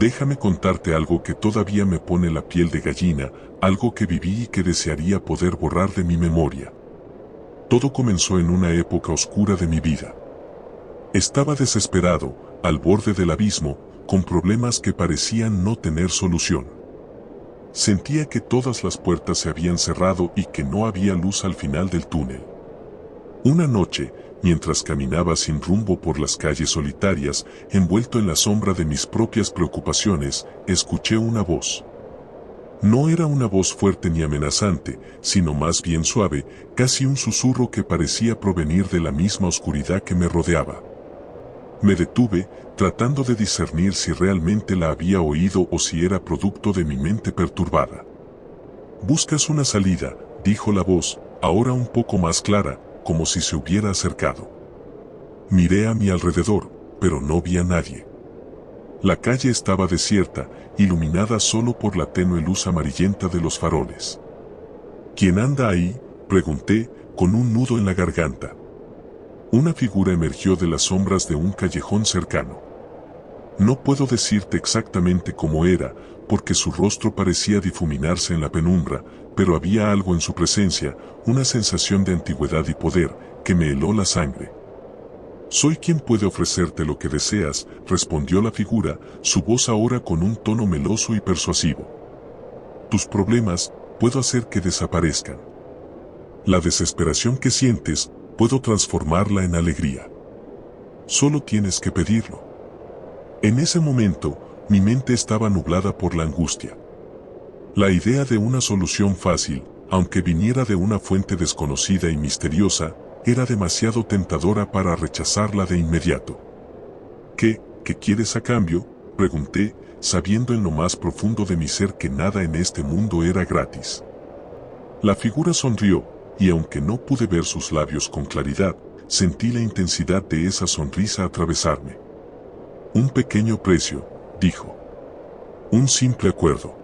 Déjame contarte algo que todavía me pone la piel de gallina, algo que viví y que desearía poder borrar de mi memoria. Todo comenzó en una época oscura de mi vida. Estaba desesperado, al borde del abismo, con problemas que parecían no tener solución. Sentía que todas las puertas se habían cerrado y que no había luz al final del túnel. Una noche, mientras caminaba sin rumbo por las calles solitarias, envuelto en la sombra de mis propias preocupaciones, escuché una voz. No era una voz fuerte ni amenazante, sino más bien suave, casi un susurro que parecía provenir de la misma oscuridad que me rodeaba. Me detuve, tratando de discernir si realmente la había oído o si era producto de mi mente perturbada. «Buscas una salida», dijo la voz, ahora un poco más clara, como si se hubiera acercado. Miré a mi alrededor, pero no vi a nadie. La calle estaba desierta, iluminada solo por la tenue luz amarillenta de los faroles. «¿Quién anda ahí?», pregunté, con un nudo en la garganta. Una figura emergió de las sombras de un callejón cercano. No puedo decirte exactamente cómo era, porque su rostro parecía difuminarse en la penumbra, pero había algo en su presencia, una sensación de antigüedad y poder, que me heló la sangre. «Soy quien puede ofrecerte lo que deseas», respondió la figura, su voz ahora con un tono meloso y persuasivo. «Tus problemas, puedo hacer que desaparezcan. La desesperación que sientes, puedo transformarla en alegría. Solo tienes que pedirlo». En ese momento, mi mente estaba nublada por la angustia. La idea de una solución fácil, aunque viniera de una fuente desconocida y misteriosa, era demasiado tentadora para rechazarla de inmediato. ¿Qué quieres a cambio?, pregunté, sabiendo en lo más profundo de mi ser que nada en este mundo era gratis. La figura sonrió, y aunque no pude ver sus labios con claridad, sentí la intensidad de esa sonrisa atravesarme. «Un pequeño precio», dijo. «Un simple acuerdo.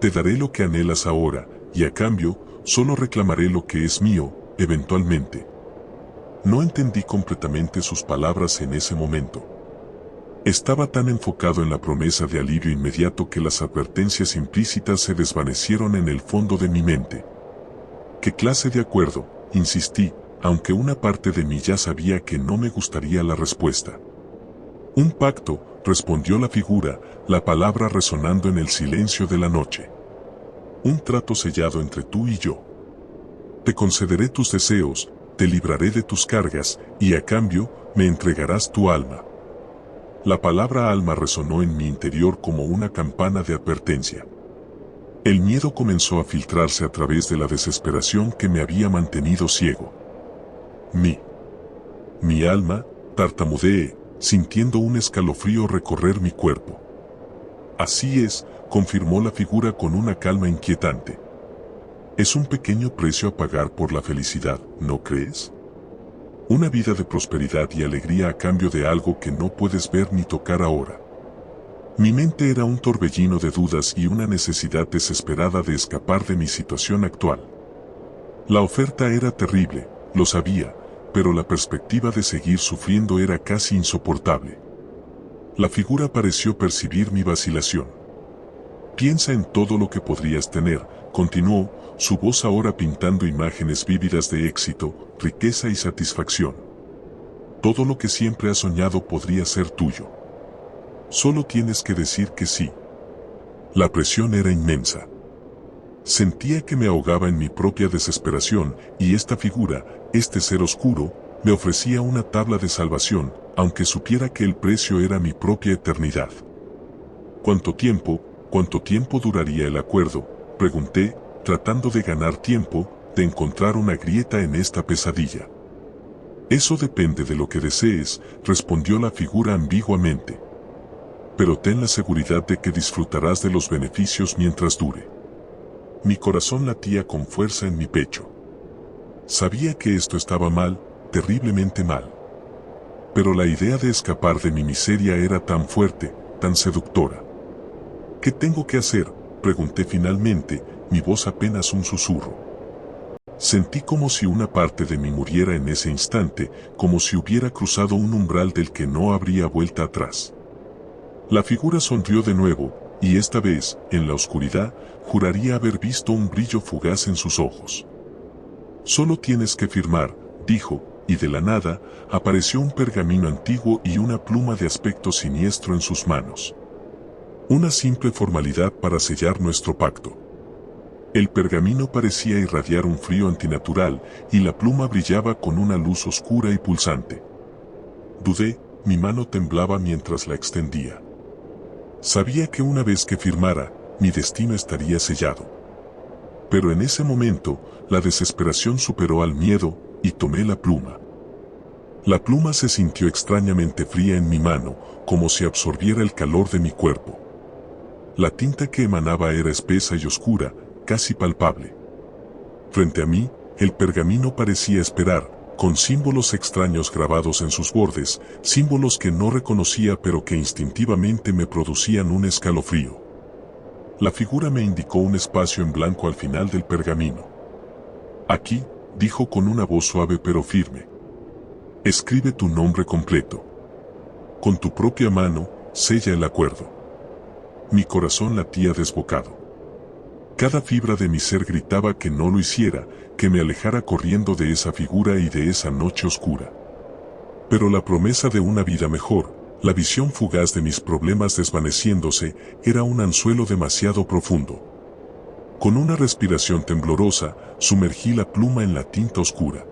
Te daré lo que anhelas ahora, y a cambio, solo reclamaré lo que es mío, eventualmente». No entendí completamente sus palabras en ese momento. Estaba tan enfocado en la promesa de alivio inmediato que las advertencias implícitas se desvanecieron en el fondo de mi mente. «¿Qué clase de acuerdo?», insistí, aunque una parte de mí ya sabía que no me gustaría la respuesta. «Un pacto», respondió la figura, la palabra resonando en el silencio de la noche. «Un trato sellado entre tú y yo. Te concederé tus deseos, te libraré de tus cargas, y a cambio, me entregarás tu alma». La palabra alma resonó en mi interior como una campana de advertencia. El miedo comenzó a filtrarse a través de la desesperación que me había mantenido ciego. Mi alma», tartamudeé, sintiendo un escalofrío recorrer mi cuerpo. «Así es», confirmó la figura con una calma inquietante. «Es un pequeño precio a pagar por la felicidad, ¿no crees? Una vida de prosperidad y alegría a cambio de algo que no puedes ver ni tocar ahora». Mi mente era un torbellino de dudas y una necesidad desesperada de escapar de mi situación actual. La oferta era terrible, lo sabía, pero la perspectiva de seguir sufriendo era casi insoportable. La figura pareció percibir mi vacilación. «Piensa en todo lo que podrías tener», continuó, su voz ahora pintando imágenes vívidas de éxito, riqueza y satisfacción. «Todo lo que siempre has soñado podría ser tuyo. Solo tienes que decir que sí». La presión era inmensa. Sentía que me ahogaba en mi propia desesperación, y esta figura, este ser oscuro, me ofrecía una tabla de salvación, aunque supiera que el precio era mi propia eternidad. ¿Cuánto tiempo duraría el acuerdo?», pregunté, tratando de ganar tiempo, de encontrar una grieta en esta pesadilla. «Eso depende de lo que desees», respondió la figura ambiguamente. «Pero ten la seguridad de que disfrutarás de los beneficios mientras dure». Mi corazón latía con fuerza en mi pecho. Sabía que esto estaba mal, terriblemente mal. Pero la idea de escapar de mi miseria era tan fuerte, tan seductora. «¿Qué tengo que hacer?», pregunté finalmente, mi voz apenas un susurro. Sentí como si una parte de mí muriera en ese instante, como si hubiera cruzado un umbral del que no habría vuelta atrás. La figura sonrió de nuevo, y esta vez, en la oscuridad, juraría haber visto un brillo fugaz en sus ojos. Solo tienes que firmar, dijo, y de la nada, apareció un pergamino antiguo y una pluma de aspecto siniestro en sus manos. Una simple formalidad para sellar nuestro pacto. El pergamino parecía irradiar un frío antinatural, y la pluma brillaba con una luz oscura y pulsante. Dudé, mi mano temblaba mientras la extendía. Sabía que una vez que firmara, mi destino estaría sellado. Pero en ese momento, la desesperación superó al miedo, y tomé la pluma. La pluma se sintió extrañamente fría en mi mano, como si absorbiera el calor de mi cuerpo. La tinta que emanaba era espesa y oscura, casi palpable. Frente a mí, el pergamino parecía esperar, con símbolos extraños grabados en sus bordes, símbolos que no reconocía pero que instintivamente me producían un escalofrío. La figura me indicó un espacio en blanco al final del pergamino. Aquí, dijo con una voz suave pero firme. Escribe tu nombre completo. Con tu propia mano, sella el acuerdo. Mi corazón latía desbocado. Cada fibra de mi ser gritaba que no lo hiciera, que me alejara corriendo de esa figura y de esa noche oscura. Pero la promesa de una vida mejor, la visión fugaz de mis problemas desvaneciéndose, era un anzuelo demasiado profundo. Con una respiración temblorosa, sumergí la pluma en la tinta oscura.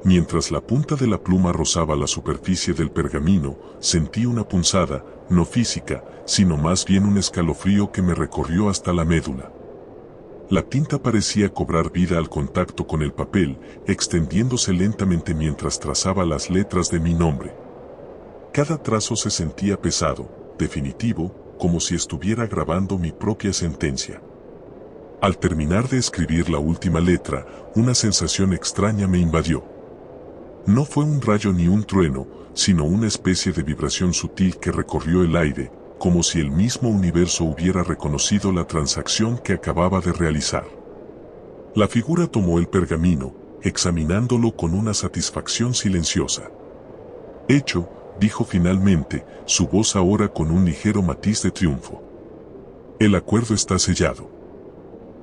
Mientras la punta de la pluma rozaba la superficie del pergamino, sentí una punzada, no física, sino más bien un escalofrío que me recorrió hasta la médula. La tinta parecía cobrar vida al contacto con el papel, extendiéndose lentamente mientras trazaba las letras de mi nombre. Cada trazo se sentía pesado, definitivo, como si estuviera grabando mi propia sentencia. Al terminar de escribir la última letra, una sensación extraña me invadió. No fue un rayo ni un trueno, sino una especie de vibración sutil que recorrió el aire, como si el mismo universo hubiera reconocido la transacción que acababa de realizar. La figura tomó el pergamino, examinándolo con una satisfacción silenciosa. Hecho, dijo finalmente, su voz ahora con un ligero matiz de triunfo. El acuerdo está sellado.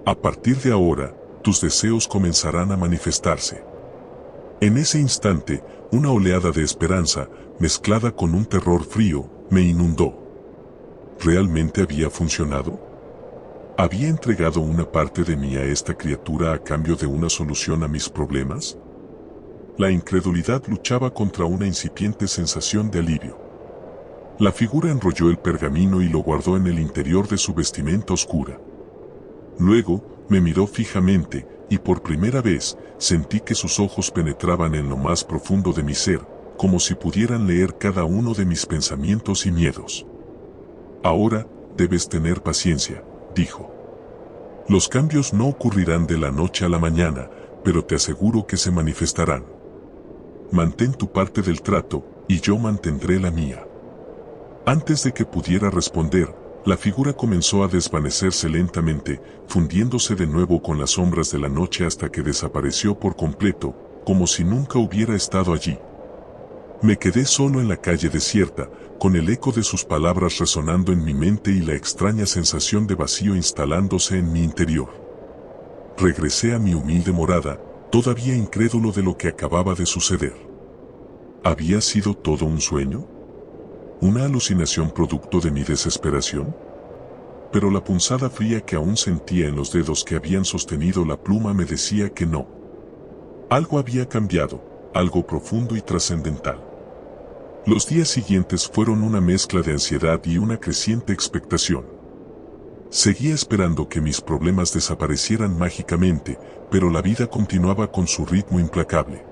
A partir de ahora, tus deseos comenzarán a manifestarse. En ese instante, una oleada de esperanza, mezclada con un terror frío, me inundó. ¿Realmente había funcionado? ¿Había entregado una parte de mí a esta criatura a cambio de una solución a mis problemas? La incredulidad luchaba contra una incipiente sensación de alivio. La figura enrolló el pergamino y lo guardó en el interior de su vestimenta oscura. Luego, me miró fijamente, y por primera vez, sentí que sus ojos penetraban en lo más profundo de mi ser, como si pudieran leer cada uno de mis pensamientos y miedos. Ahora, debes tener paciencia, dijo. Los cambios no ocurrirán de la noche a la mañana, pero te aseguro que se manifestarán. Mantén tu parte del trato, y yo mantendré la mía. Antes de que pudiera responder, la figura comenzó a desvanecerse lentamente, fundiéndose de nuevo con las sombras de la noche hasta que desapareció por completo, como si nunca hubiera estado allí. Me quedé solo en la calle desierta, con el eco de sus palabras resonando en mi mente y la extraña sensación de vacío instalándose en mi interior. Regresé a mi humilde morada, todavía incrédulo de lo que acababa de suceder. ¿Había sido todo un sueño? ¿Una alucinación producto de mi desesperación? Pero la punzada fría que aún sentía en los dedos que habían sostenido la pluma me decía que no. Algo había cambiado, algo profundo y trascendental. Los días siguientes fueron una mezcla de ansiedad y una creciente expectación. Seguía esperando que mis problemas desaparecieran mágicamente, pero la vida continuaba con su ritmo implacable.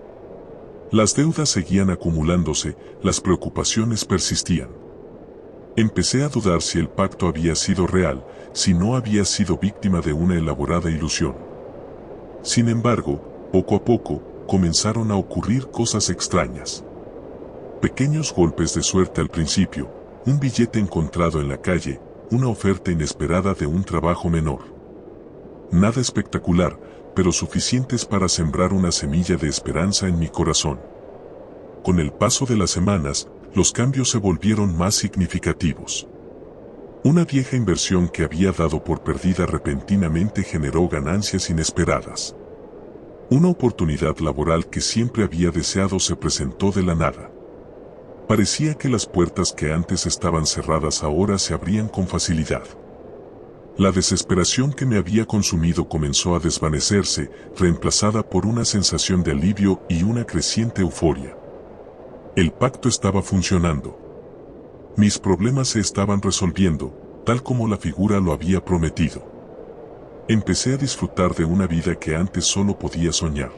Las deudas seguían acumulándose, las preocupaciones persistían. Empecé a dudar si el pacto había sido real, si no había sido víctima de una elaborada ilusión. Sin embargo, poco a poco, comenzaron a ocurrir cosas extrañas. Pequeños golpes de suerte al principio, un billete encontrado en la calle, una oferta inesperada de un trabajo menor. Nada espectacular, pero suficientes para sembrar una semilla de esperanza en mi corazón. Con el paso de las semanas, los cambios se volvieron más significativos. Una vieja inversión que había dado por perdida repentinamente generó ganancias inesperadas. Una oportunidad laboral que siempre había deseado se presentó de la nada. Parecía que las puertas que antes estaban cerradas ahora se abrían con facilidad. La desesperación que me había consumido comenzó a desvanecerse, reemplazada por una sensación de alivio y una creciente euforia. El pacto estaba funcionando. Mis problemas se estaban resolviendo, tal como la figura lo había prometido. Empecé a disfrutar de una vida que antes solo podía soñar.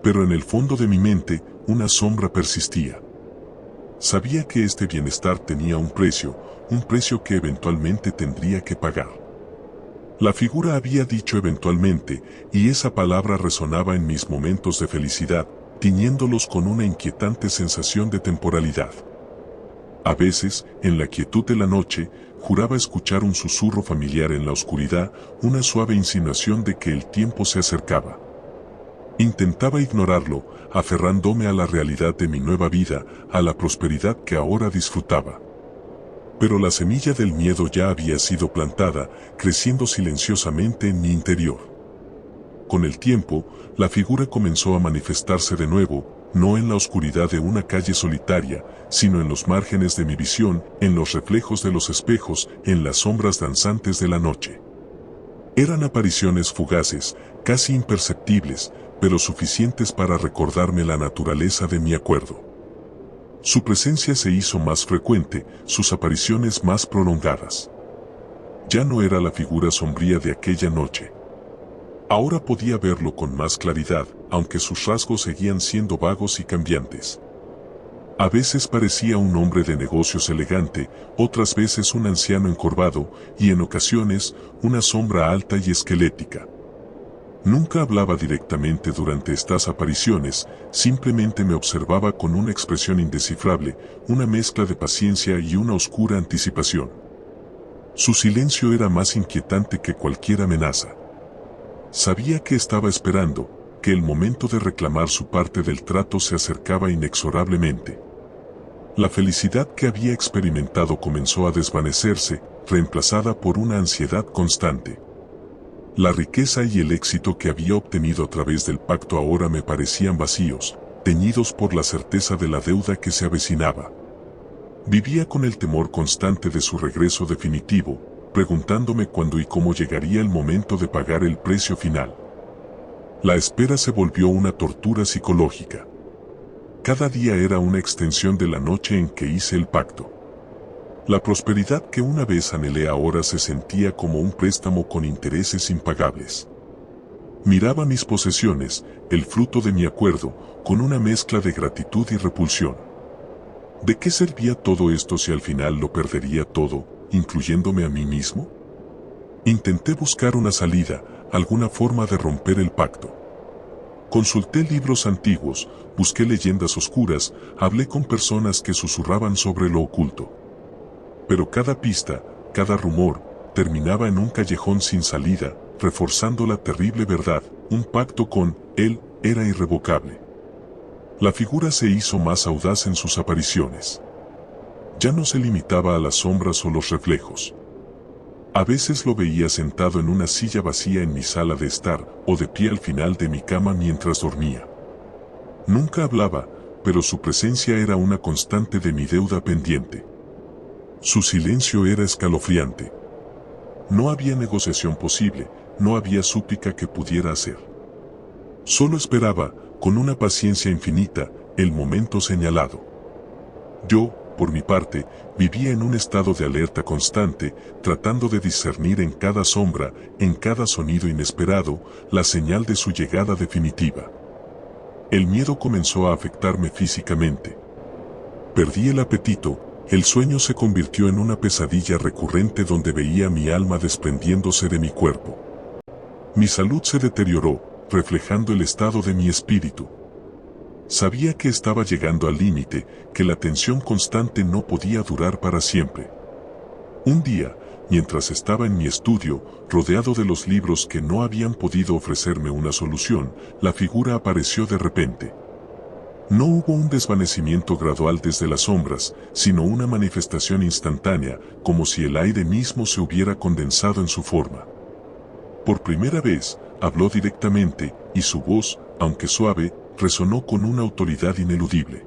Pero en el fondo de mi mente, una sombra persistía. Sabía que este bienestar tenía un precio que eventualmente tendría que pagar. La figura había dicho eventualmente, y esa palabra resonaba en mis momentos de felicidad, tiñéndolos con una inquietante sensación de temporalidad. A veces, en la quietud de la noche, juraba escuchar un susurro familiar en la oscuridad, una suave insinuación de que el tiempo se acercaba. Intentaba ignorarlo, aferrándome a la realidad de mi nueva vida, a la prosperidad que ahora disfrutaba. Pero la semilla del miedo ya había sido plantada, creciendo silenciosamente en mi interior. Con el tiempo, la figura comenzó a manifestarse de nuevo, no en la oscuridad de una calle solitaria, sino en los márgenes de mi visión, en los reflejos de los espejos, en las sombras danzantes de la noche. Eran apariciones fugaces, casi imperceptibles, pero suficientes para recordarme la naturaleza de mi acuerdo. Su presencia se hizo más frecuente, sus apariciones más prolongadas. Ya no era la figura sombría de aquella noche. Ahora podía verlo con más claridad, aunque sus rasgos seguían siendo vagos y cambiantes. A veces parecía un hombre de negocios elegante, otras veces un anciano encorvado, y en ocasiones, una sombra alta y esquelética. Nunca hablaba directamente durante estas apariciones, simplemente me observaba con una expresión indescifrable, una mezcla de paciencia y una oscura anticipación. Su silencio era más inquietante que cualquier amenaza. Sabía que estaba esperando, que el momento de reclamar su parte del trato se acercaba inexorablemente. La felicidad que había experimentado comenzó a desvanecerse, reemplazada por una ansiedad constante. La riqueza y el éxito que había obtenido a través del pacto ahora me parecían vacíos, teñidos por la certeza de la deuda que se avecinaba. Vivía con el temor constante de su regreso definitivo, preguntándome cuándo y cómo llegaría el momento de pagar el precio final. La espera se volvió una tortura psicológica. Cada día era una extensión de la noche en que hice el pacto. La prosperidad que una vez anhelé ahora se sentía como un préstamo con intereses impagables. Miraba mis posesiones, el fruto de mi acuerdo, con una mezcla de gratitud y repulsión. ¿De qué servía todo esto si al final lo perdería todo, incluyéndome a mí mismo? Intenté buscar una salida, alguna forma de romper el pacto. Consulté libros antiguos, busqué leyendas oscuras, hablé con personas que susurraban sobre lo oculto. Pero cada pista, cada rumor, terminaba en un callejón sin salida, reforzando la terrible verdad, un pacto con él era irrevocable. La figura se hizo más audaz en sus apariciones. Ya no se limitaba a las sombras o los reflejos. A veces lo veía sentado en una silla vacía en mi sala de estar, o de pie al final de mi cama mientras dormía. Nunca hablaba, pero su presencia era una constante de mi deuda pendiente. Su silencio era escalofriante. No había negociación posible, no había súplica que pudiera hacer. Solo esperaba, con una paciencia infinita, el momento señalado. Yo, por mi parte, vivía en un estado de alerta constante, tratando de discernir en cada sombra, en cada sonido inesperado, la señal de su llegada definitiva. El miedo comenzó a afectarme físicamente. Perdí el apetito, el sueño se convirtió en una pesadilla recurrente donde veía mi alma desprendiéndose de mi cuerpo. Mi salud se deterioró, reflejando el estado de mi espíritu. Sabía que estaba llegando al límite, que la tensión constante no podía durar para siempre. Un día, mientras estaba en mi estudio, rodeado de los libros que no habían podido ofrecerme una solución, la figura apareció de repente. No hubo un desvanecimiento gradual desde las sombras, sino una manifestación instantánea, como si el aire mismo se hubiera condensado en su forma. Por primera vez, habló directamente, y su voz, aunque suave, resonó con una autoridad ineludible.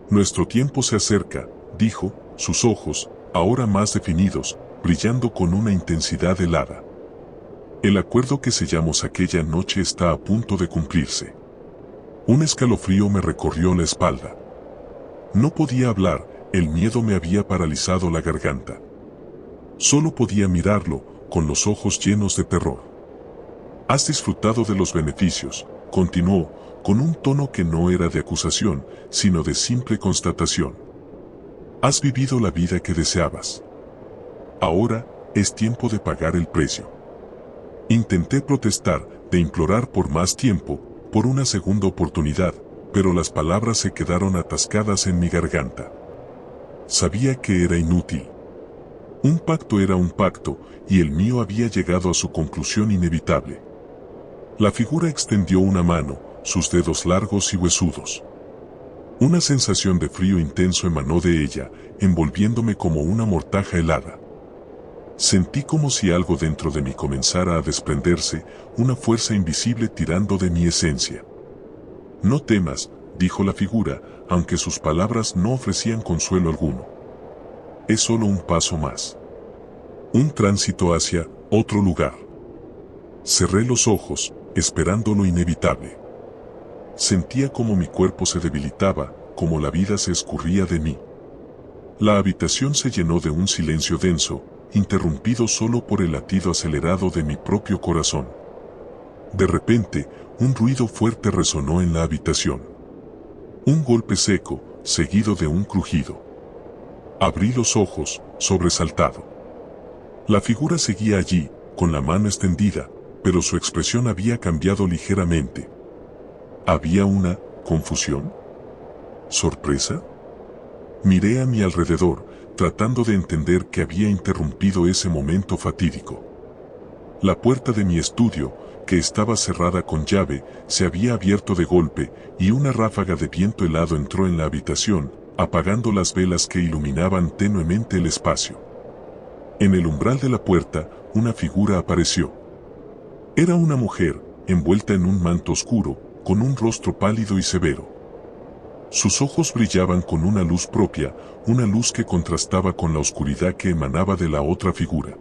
Nuestro tiempo se acerca, dijo, sus ojos, ahora más definidos, brillando con una intensidad helada. El acuerdo que sellamos aquella noche está a punto de cumplirse. Un escalofrío me recorrió la espalda. No podía hablar, el miedo me había paralizado la garganta. Solo podía mirarlo, con los ojos llenos de terror. Has disfrutado de los beneficios, continuó, con un tono que no era de acusación, sino de simple constatación. Has vivido la vida que deseabas. Ahora, es tiempo de pagar el precio. Intenté protestar, de implorar por más tiempo, por una segunda oportunidad, pero las palabras se quedaron atascadas en mi garganta. Sabía que era inútil. Un pacto era un pacto, y el mío había llegado a su conclusión inevitable. La figura extendió una mano, sus dedos largos y huesudos. Una sensación de frío intenso emanó de ella, envolviéndome como una mortaja helada. Sentí como si algo dentro de mí comenzara a desprenderse, una fuerza invisible tirando de mi esencia. No temas, dijo la figura, aunque sus palabras no ofrecían consuelo alguno. Es solo un paso más. Un tránsito hacia otro lugar. Cerré los ojos, esperando lo inevitable. Sentía como mi cuerpo se debilitaba, como la vida se escurría de mí. La habitación se llenó de un silencio denso, interrumpido solo por el latido acelerado de mi propio corazón. De repente, un ruido fuerte resonó en la habitación. Un golpe seco, seguido de un crujido. Abrí los ojos, sobresaltado. La figura seguía allí, con la mano extendida, pero su expresión había cambiado ligeramente. ¿Había una confusión? ¿Sorpresa? Miré a mi alrededor, tratando de entender qué había interrumpido ese momento fatídico. La puerta de mi estudio, que estaba cerrada con llave, se había abierto de golpe, y una ráfaga de viento helado entró en la habitación, apagando las velas que iluminaban tenuemente el espacio. En el umbral de la puerta, una figura apareció. Era una mujer, envuelta en un manto oscuro, con un rostro pálido y severo. Sus ojos brillaban con una luz propia, una luz que contrastaba con la oscuridad que emanaba de la otra figura.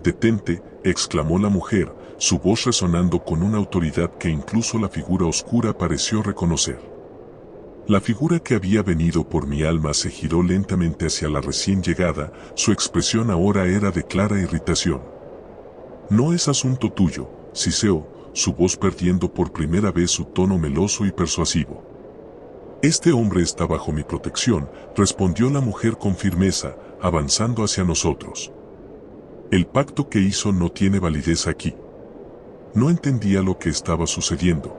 «Detente», exclamó la mujer, su voz resonando con una autoridad que incluso la figura oscura pareció reconocer. La figura que había venido por mi alma se giró lentamente hacia la recién llegada, su expresión ahora era de clara irritación. «No es asunto tuyo», siseó, su voz perdiendo por primera vez su tono meloso y persuasivo. «Este hombre está bajo mi protección», respondió la mujer con firmeza, avanzando hacia nosotros. «El pacto que hizo no tiene validez aquí». No entendía lo que estaba sucediendo.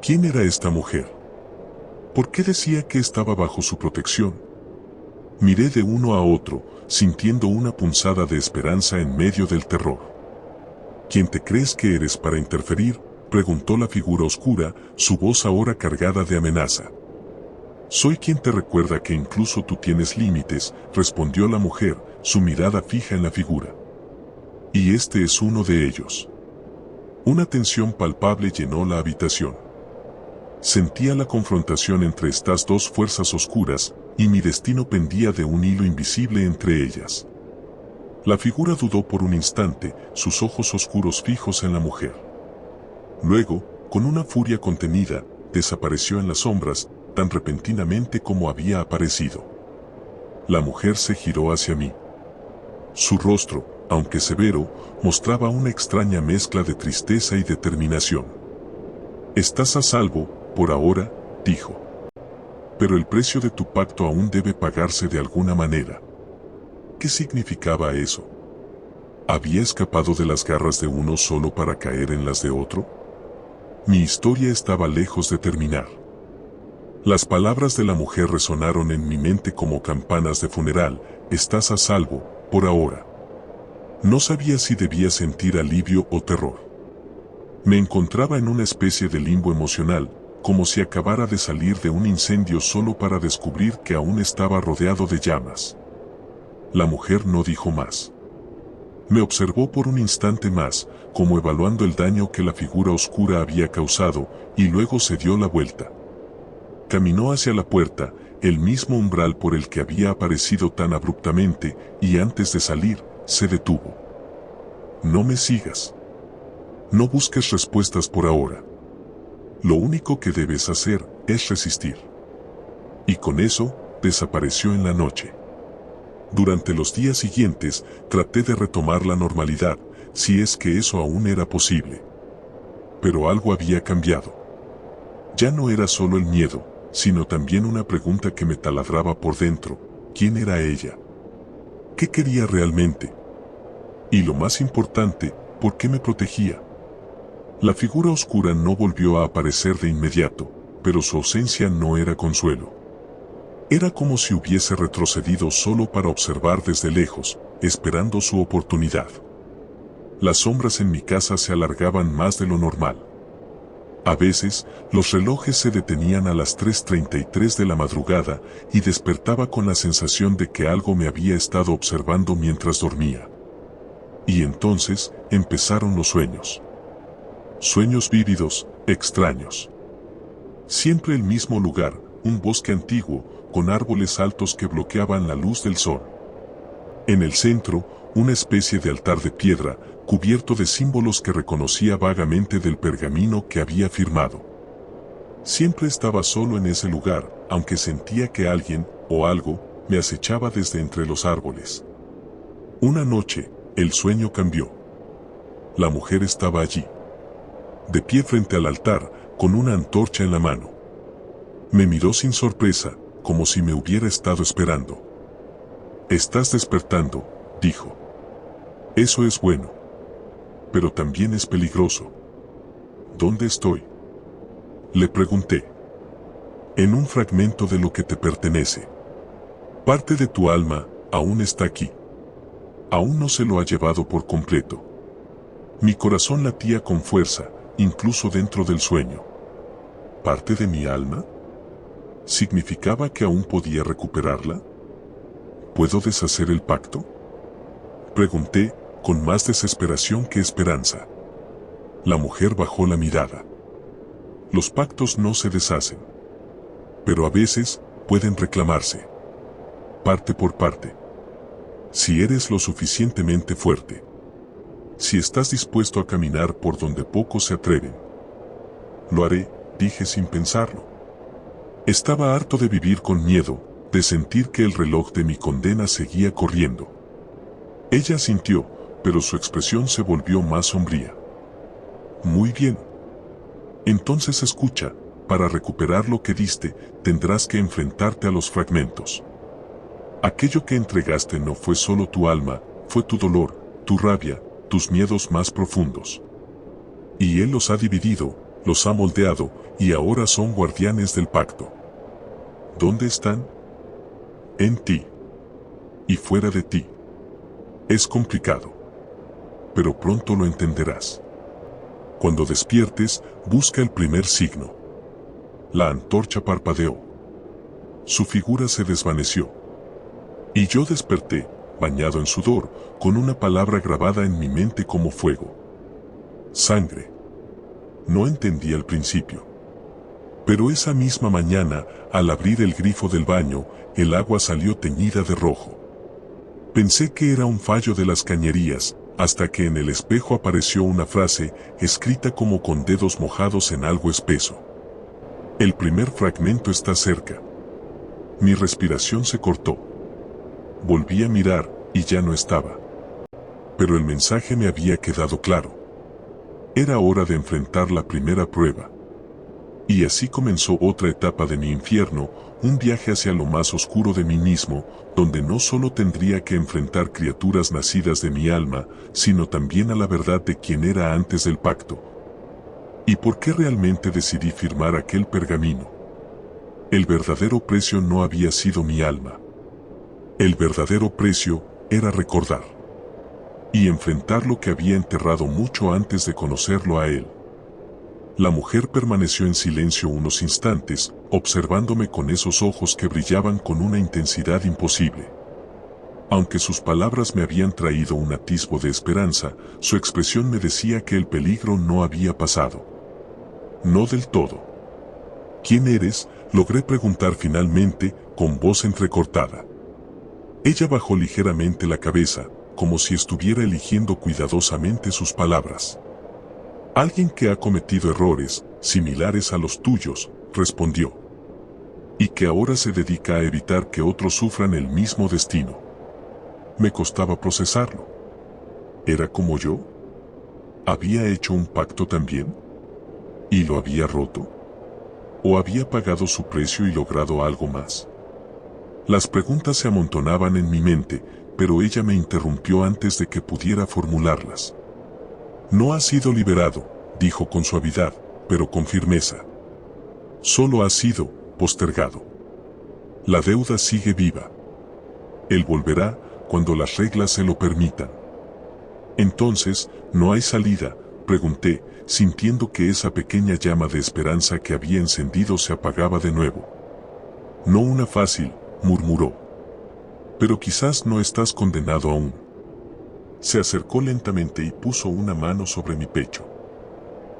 ¿Quién era esta mujer? ¿Por qué decía que estaba bajo su protección? Miré de uno a otro, sintiendo una punzada de esperanza en medio del terror. ¿Quién te crees que eres para interferir?, preguntó la figura oscura, su voz ahora cargada de amenaza. «Soy quien te recuerda que incluso tú tienes límites», respondió la mujer, su mirada fija en la figura. «Y este es uno de ellos». Una tensión palpable llenó la habitación. Sentía la confrontación entre estas dos fuerzas oscuras, y mi destino pendía de un hilo invisible entre ellas. La figura dudó por un instante, sus ojos oscuros fijos en la mujer. Luego, con una furia contenida, desapareció en las sombras, tan repentinamente como había aparecido. La mujer se giró hacia mí. Su rostro, aunque severo, mostraba una extraña mezcla de tristeza y determinación. «Estás a salvo, por ahora», dijo. «Pero el precio de tu pacto aún debe pagarse de alguna manera». ¿Qué significaba eso? ¿Había escapado de las garras de uno solo para caer en las de otro? Mi historia estaba lejos de terminar. Las palabras de la mujer resonaron en mi mente como campanas de funeral: «Estás a salvo, por ahora». No sabía si debía sentir alivio o terror. Me encontraba en una especie de limbo emocional, como si acabara de salir de un incendio solo para descubrir que aún estaba rodeado de llamas. La mujer no dijo más. Me observó por un instante más, como evaluando el daño que la figura oscura había causado, y luego se dio la vuelta. Caminó hacia la puerta, el mismo umbral por el que había aparecido tan abruptamente, y antes de salir, se detuvo. No me sigas. No busques respuestas por ahora. Lo único que debes hacer es resistir. Y con eso, desapareció en la noche. Durante los días siguientes, traté de retomar la normalidad, si es que eso aún era posible. Pero algo había cambiado. Ya no era solo el miedo, sino también una pregunta que me taladraba por dentro: ¿quién era ella? ¿Qué quería realmente? Y lo más importante, ¿por qué me protegía? La figura oscura no volvió a aparecer de inmediato, pero su ausencia no era consuelo. Era como si hubiese retrocedido solo para observar desde lejos, esperando su oportunidad. Las sombras en mi casa se alargaban más de lo normal. A veces, los relojes se detenían a las 3:33 de la madrugada y despertaba con la sensación de que algo me había estado observando mientras dormía. Y entonces, empezaron los sueños. Sueños vívidos, extraños. Siempre el mismo lugar, un bosque antiguo, con árboles altos que bloqueaban la luz del sol. En el centro, una especie de altar de piedra, cubierto de símbolos que reconocía vagamente del pergamino que había firmado. Siempre estaba solo en ese lugar, aunque sentía que alguien, o algo, me acechaba desde entre los árboles. Una noche, el sueño cambió. La mujer estaba allí, de pie frente al altar, con una antorcha en la mano. Me miró sin sorpresa, como si me hubiera estado esperando. «Estás despertando», dijo. «Eso es bueno. Pero también es peligroso». «¿Dónde estoy?», le pregunté. «En un fragmento de lo que te pertenece. Parte de tu alma aún está aquí. Aún no se lo ha llevado por completo». Mi corazón latía con fuerza, incluso dentro del sueño. ¿Parte de mi alma? ¿Significaba que aún podía recuperarla? ¿Puedo deshacer el pacto?, pregunté, con más desesperación que esperanza. La mujer bajó la mirada. Los pactos no se deshacen, pero a veces pueden reclamarse, parte por parte. Si eres lo suficientemente fuerte. Si estás dispuesto a caminar por donde pocos se atreven. Lo haré, dije sin pensarlo. Estaba harto de vivir con miedo, de sentir que el reloj de mi condena seguía corriendo. Ella asintió, pero su expresión se volvió más sombría. Muy bien. Entonces escucha, para recuperar lo que diste, tendrás que enfrentarte a los fragmentos. Aquello que entregaste no fue solo tu alma, fue tu dolor, tu rabia, tus miedos más profundos. Y Él los ha dividido, los ha moldeado, y ahora son guardianes del pacto. ¿Dónde están? En ti. Y fuera de ti. Es complicado. Pero pronto lo entenderás. Cuando despiertes, busca el primer signo. La antorcha parpadeó. Su figura se desvaneció. Y yo desperté, bañado en sudor, con una palabra grabada en mi mente como fuego. Sangre. No entendí al principio. Pero esa misma mañana, al abrir el grifo del baño, el agua salió teñida de rojo. Pensé que era un fallo de las cañerías, hasta que en el espejo apareció una frase, escrita como con dedos mojados en algo espeso. El primer fragmento está cerca. Mi respiración se cortó. Volví a mirar, y ya no estaba. Pero el mensaje me había quedado claro. Era hora de enfrentar la primera prueba. Y así comenzó otra etapa de mi infierno, un viaje hacia lo más oscuro de mí mismo, donde no solo tendría que enfrentar criaturas nacidas de mi alma, sino también a la verdad de quién era antes del pacto. ¿Y por qué realmente decidí firmar aquel pergamino? El verdadero precio no había sido mi alma. El verdadero precio era recordar. Y enfrentar lo que había enterrado mucho antes de conocerlo a él. La mujer permaneció en silencio unos instantes, observándome con esos ojos que brillaban con una intensidad imposible. Aunque sus palabras me habían traído un atisbo de esperanza, su expresión me decía que el peligro no había pasado. No del todo. ¿Quién eres?, logré preguntar finalmente, con voz entrecortada. Ella bajó ligeramente la cabeza, como si estuviera eligiendo cuidadosamente sus palabras. Alguien que ha cometido errores, similares a los tuyos, respondió. Y que ahora se dedica a evitar que otros sufran el mismo destino. Me costaba procesarlo. ¿Era como yo? ¿Había hecho un pacto también? ¿Y lo había roto? ¿O había pagado su precio y logrado algo más? Las preguntas se amontonaban en mi mente, pero ella me interrumpió antes de que pudiera formularlas. No has sido liberado, dijo con suavidad, pero con firmeza. Solo has sido postergado. La deuda sigue viva. Él volverá cuando las reglas se lo permitan. Entonces, ¿no hay salida?, pregunté, sintiendo que esa pequeña llama de esperanza que había encendido se apagaba de nuevo. No una fácil, murmuró. Pero quizás no estás condenado aún. Se acercó lentamente y puso una mano sobre mi pecho.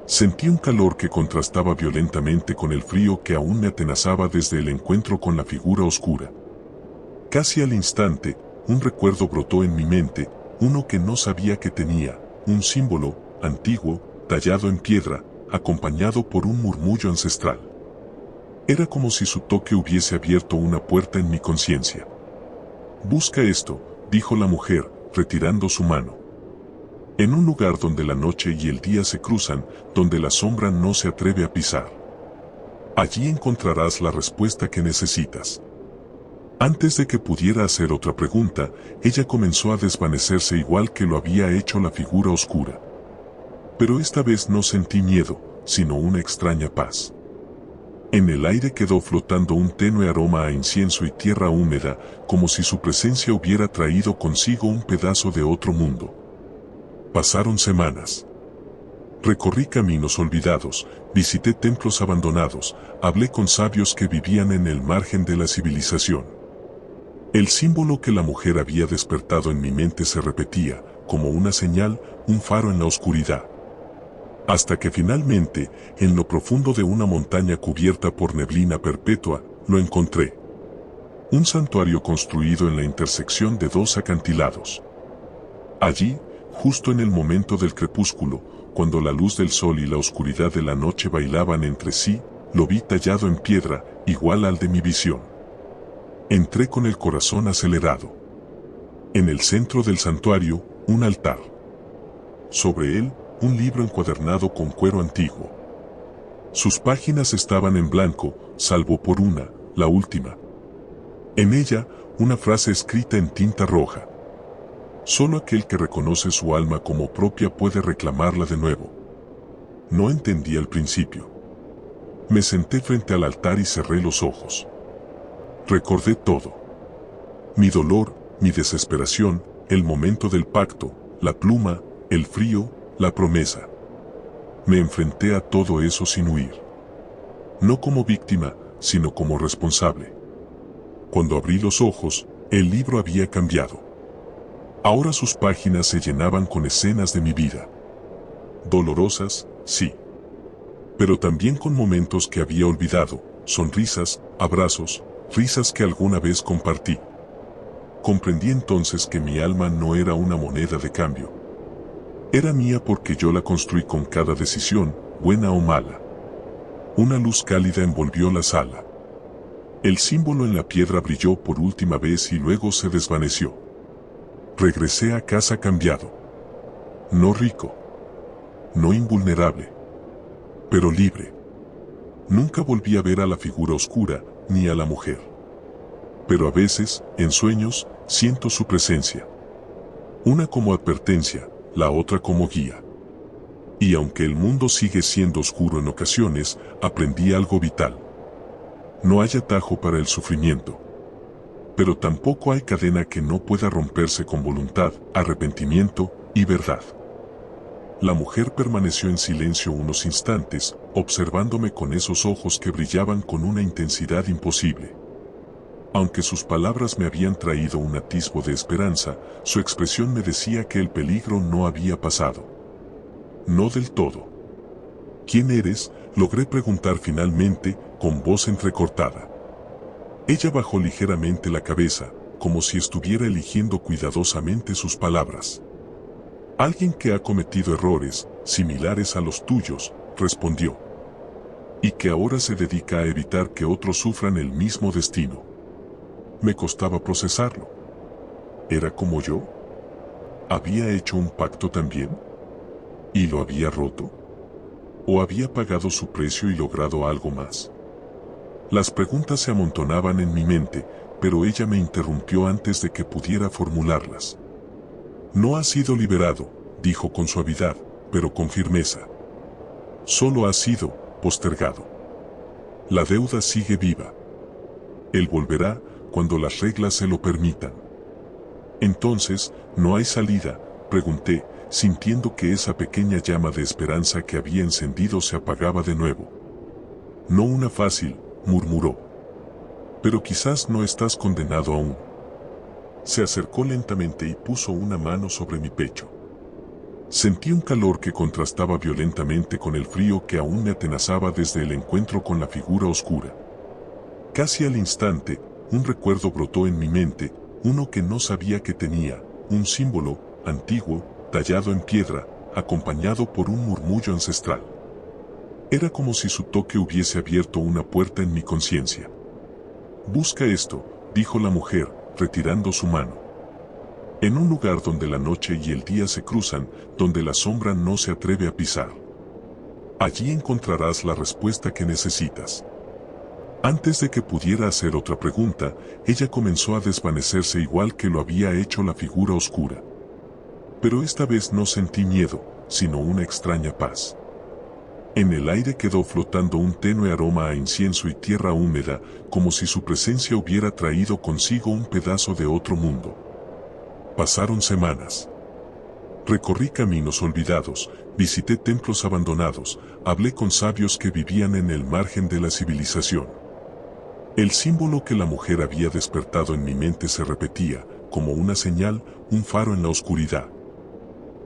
Sentí un calor que contrastaba violentamente con el frío que aún me atenazaba desde el encuentro con la figura oscura. Casi al instante, un recuerdo brotó en mi mente, uno que no sabía que tenía, un símbolo, antiguo, tallado en piedra, acompañado por un murmullo ancestral. Era como si su toque hubiese abierto una puerta en mi conciencia. Busca esto, dijo la mujer, retirando su mano. En un lugar donde la noche y el día se cruzan, donde la sombra no se atreve a pisar. Allí encontrarás la respuesta que necesitas. Antes de que pudiera hacer otra pregunta, ella comenzó a desvanecerse igual que lo había hecho la figura oscura. Pero esta vez no sentí miedo, sino una extraña paz. En el aire quedó flotando un tenue aroma a incienso y tierra húmeda, como si su presencia hubiera traído consigo un pedazo de otro mundo. Pasaron semanas. Recorrí caminos olvidados, visité templos abandonados, hablé con sabios que vivían en el margen de la civilización. El símbolo que la mujer había despertado en mi mente se repetía, como una señal, un faro en la oscuridad. Hasta que finalmente, en lo profundo de una montaña cubierta por neblina perpetua, lo encontré. Un santuario construido en la intersección de dos acantilados. Allí, justo en el momento del crepúsculo, cuando la luz del sol y la oscuridad de la noche bailaban entre sí, lo vi tallado en piedra, igual al de mi visión. Entré con el corazón acelerado. En el centro del santuario, un altar. Sobre él, un libro encuadernado con cuero antiguo. Sus páginas estaban en blanco, salvo por una, la última. En ella, una frase escrita en tinta roja. Solo aquel que reconoce su alma como propia puede reclamarla de nuevo. No entendí al principio. Me senté frente al altar y cerré los ojos. Recordé todo. Mi dolor, mi desesperación, el momento del pacto, la pluma, el frío, la promesa. Me enfrenté a todo eso sin huir. No como víctima, sino como responsable. Cuando abrí los ojos, el libro había cambiado. Ahora sus páginas se llenaban con escenas de mi vida. Dolorosas, sí. Pero también con momentos que había olvidado, sonrisas, abrazos, risas que alguna vez compartí. Comprendí entonces que mi alma no era una moneda de cambio. Era mía porque yo la construí con cada decisión, buena o mala. Una luz cálida envolvió la sala. El símbolo en la piedra brilló por última vez y luego se desvaneció. Regresé a casa cambiado. No rico. No invulnerable. Pero libre. Nunca volví a ver a la figura oscura, ni a la mujer. Pero a veces, en sueños, siento su presencia. Una como advertencia, la otra como guía. Y aunque el mundo sigue siendo oscuro en ocasiones, aprendí algo vital. No hay atajo para el sufrimiento. Pero tampoco hay cadena que no pueda romperse con voluntad, arrepentimiento y verdad. La mujer permaneció en silencio unos instantes, observándome con esos ojos que brillaban con una intensidad imposible. Aunque sus palabras me habían traído un atisbo de esperanza, su expresión me decía que el peligro no había pasado. No del todo. ¿Quién eres?, logré preguntar finalmente, con voz entrecortada. Ella bajó ligeramente la cabeza, como si estuviera eligiendo cuidadosamente sus palabras. Alguien que ha cometido errores, similares a los tuyos, respondió. Y que ahora se dedica a evitar que otros sufran el mismo destino. Me costaba procesarlo. ¿Era como yo? ¿Había hecho un pacto también? ¿Y lo había roto? ¿O había pagado su precio y logrado algo más? Las preguntas se amontonaban en mi mente, pero ella me interrumpió antes de que pudiera formularlas. No has sido liberado, dijo con suavidad, pero con firmeza. Solo has sido postergado. La deuda sigue viva. Él volverá cuando las reglas se lo permitan. Entonces, ¿no hay salida?, pregunté, sintiendo que esa pequeña llama de esperanza que había encendido se apagaba de nuevo. No una fácil, murmuró. Pero quizás no estás condenado aún. Se acercó lentamente y puso una mano sobre mi pecho. Sentí un calor que contrastaba violentamente con el frío que aún me atenazaba desde el encuentro con la figura oscura. Casi al instante, un recuerdo brotó en mi mente, uno que no sabía que tenía, un símbolo, antiguo, tallado en piedra, acompañado por un murmullo ancestral. Era como si su toque hubiese abierto una puerta en mi conciencia. Busca esto, dijo la mujer, retirando su mano. En un lugar donde la noche y el día se cruzan, donde la sombra no se atreve a pisar. Allí encontrarás la respuesta que necesitas. Antes de que pudiera hacer otra pregunta, ella comenzó a desvanecerse igual que lo había hecho la figura oscura. Pero esta vez no sentí miedo, sino una extraña paz. En el aire quedó flotando un tenue aroma a incienso y tierra húmeda, como si su presencia hubiera traído consigo un pedazo de otro mundo. Pasaron semanas. Recorrí caminos olvidados, visité templos abandonados, hablé con sabios que vivían en el margen de la civilización. El símbolo que la mujer había despertado en mi mente se repetía, como una señal, un faro en la oscuridad.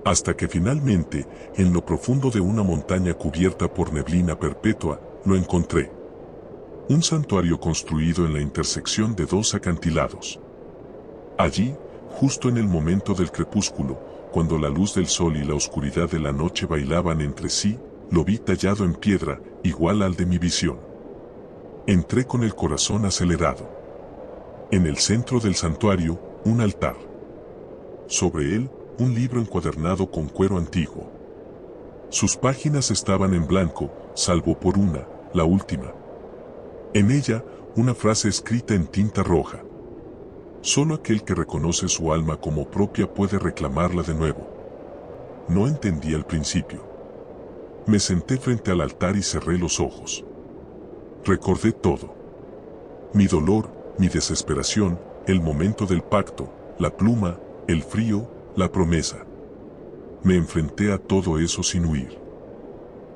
Hasta que finalmente, en lo profundo de una montaña cubierta por neblina perpetua, lo encontré. Un santuario construido en la intersección de dos acantilados. Allí, justo en el momento del crepúsculo, cuando la luz del sol y la oscuridad de la noche bailaban entre sí, lo vi tallado en piedra, igual al de mi visión. Entré con el corazón acelerado. En el centro del santuario, un altar. Sobre él, un libro encuadernado con cuero antiguo. Sus páginas estaban en blanco, salvo por una, la última. En ella, una frase escrita en tinta roja. Solo aquel que reconoce su alma como propia puede reclamarla de nuevo. No entendí al principio. Me senté frente al altar y cerré los ojos. Recordé todo. Mi dolor, mi desesperación, el momento del pacto, la pluma, el frío, la promesa. Me enfrenté a todo eso sin huir.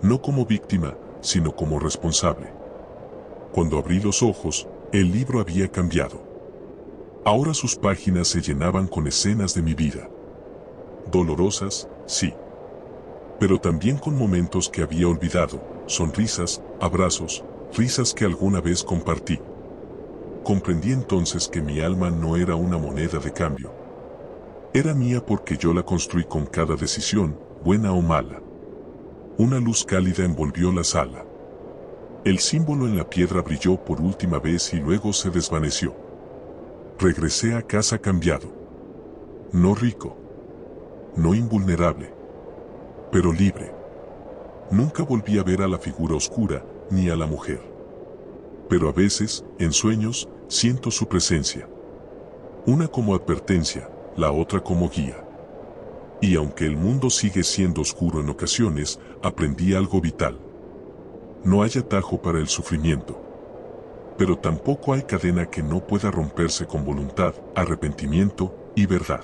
No como víctima, sino como responsable. Cuando abrí los ojos, el libro había cambiado. Ahora sus páginas se llenaban con escenas de mi vida. Dolorosas, sí. Pero también con momentos que había olvidado, sonrisas, abrazos, risas que alguna vez compartí. Comprendí entonces que mi alma no era una moneda de cambio. Era mía porque yo la construí con cada decisión, buena o mala. Una luz cálida envolvió la sala. El símbolo en la piedra brilló por última vez y luego se desvaneció. Regresé a casa cambiado. No rico. No invulnerable. Pero libre. Nunca volví a ver a la figura oscura, ni a la mujer. Pero a veces, en sueños, siento su presencia. Una como advertencia, la otra como guía. Y aunque el mundo sigue siendo oscuro en ocasiones, aprendí algo vital. No hay atajo para el sufrimiento. Pero tampoco hay cadena que no pueda romperse con voluntad, arrepentimiento y verdad.